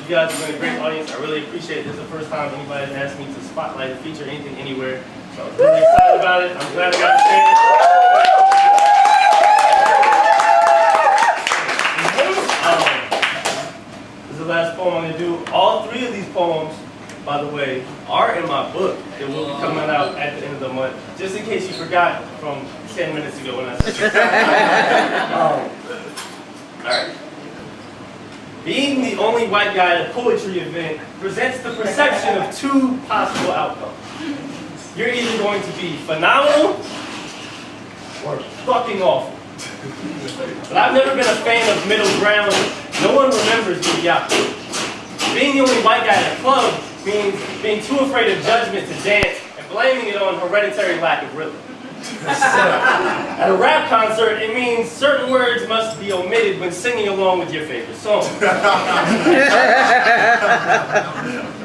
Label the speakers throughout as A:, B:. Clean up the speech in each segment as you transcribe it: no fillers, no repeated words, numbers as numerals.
A: You guys have been a great audience. I really appreciate it. This is the first time anybody has asked me to spotlight or feature anything anywhere. So I'm really excited about it. I'm glad I got to say it. This is the last poem I'm going to do. All three of these poems, by the way, are in my book. It will be coming out at the end of the month. Just in case you forgot from 10 minutes ago when I said it. Alright. Being the only white guy at a poetry event presents the perception of two possible outcomes. You're either going to be phenomenal or fucking awful. But I've never been a fan of middle ground. No one remembers mediocrity. Being the only white guy at a club means being too afraid of judgment to dance and blaming it on hereditary lack of rhythm. At a rap concert, it means certain words must be omitted when singing along with your favorite song.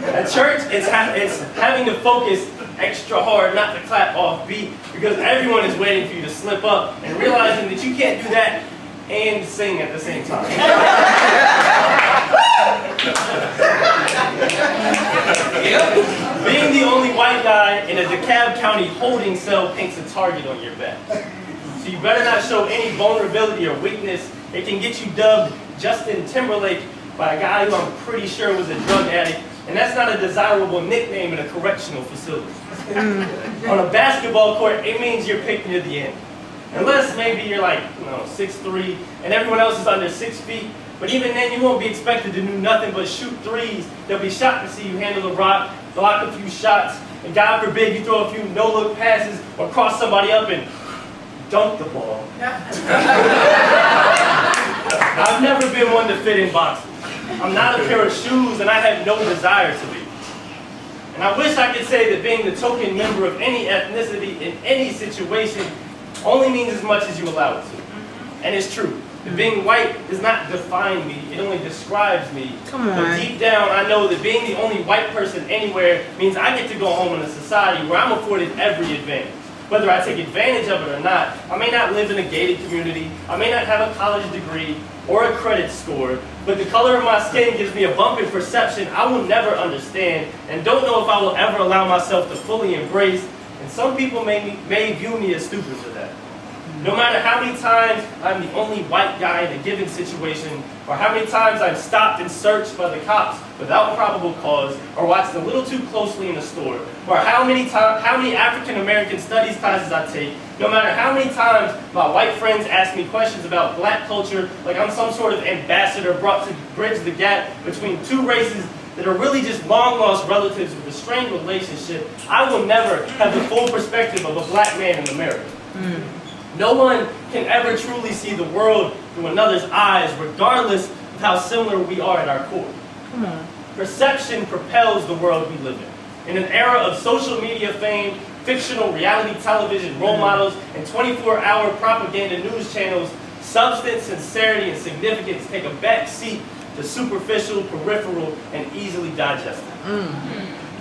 A: At church, it's having to focus extra hard not to clap off beat because everyone is waiting for you to slip up and realizing that you can't do that and sing at the same time. Being the only white guy in a DeKalb County holding cell paints a target on your back. So you better not show any vulnerability or weakness. It can get you dubbed Justin Timberlake by a guy who I'm pretty sure was a drug addict, and that's not a desirable nickname in a correctional facility. On a basketball court, it means you're picked near the end. Unless maybe you're like, 6'3", and everyone else is under 6 feet. But even then, you won't be expected to do nothing but shoot threes. They'll be shocked to see you handle the rock, block a few shots, and God forbid you throw a few no-look passes or cross somebody up and dunk the ball. I've never been one to fit in boxes. I'm not a pair of shoes, and I have no desire to be. And I wish I could say that being the token member of any ethnicity in any situation only means as much as you allow it to. And it's true. That being white does not define me, it only describes me. But deep down, I know that being the only white person anywhere means I get to go home in a society where I'm afforded every advantage. Whether I take advantage of it or not, I may not live in a gated community, I may not have a college degree or a credit score, but the color of my skin gives me a bump in perception I will never understand and don't know if I will ever allow myself to fully embrace, and some people may view me as stupid for that. No matter how many times I'm the only white guy in a given situation, or how many times I'm stopped and searched by the cops without probable cause, or watched a little too closely in a store, or how many African American studies classes I take, no matter how many times my white friends ask me questions about black culture like I'm some sort of ambassador brought to bridge the gap between two races that are really just long-lost relatives with a strained relationship, I will never have the full perspective of a black man in America. No one can ever truly see the world through another's eyes, regardless of how similar we are at our core. Perception propels the world we live in. In an era of social media fame, fictional reality television role models, and 24-hour propaganda news channels, substance, sincerity, and significance take a back seat to superficial, peripheral, and easily digested.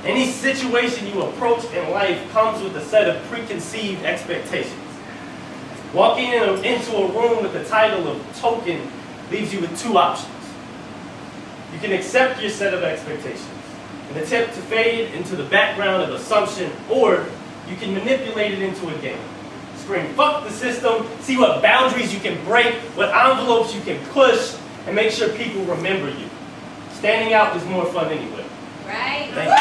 A: Any situation you approach in life comes with a set of preconceived expectations. Walking into a room with the title of token leaves you with two options. You can accept your set of expectations and attempt to fade into the background of assumption, or you can manipulate it into a game. Scream, fuck the system, see what boundaries you can break, what envelopes you can push, and make sure people remember you. Standing out is more fun anyway.
B: Right.
A: Thank you.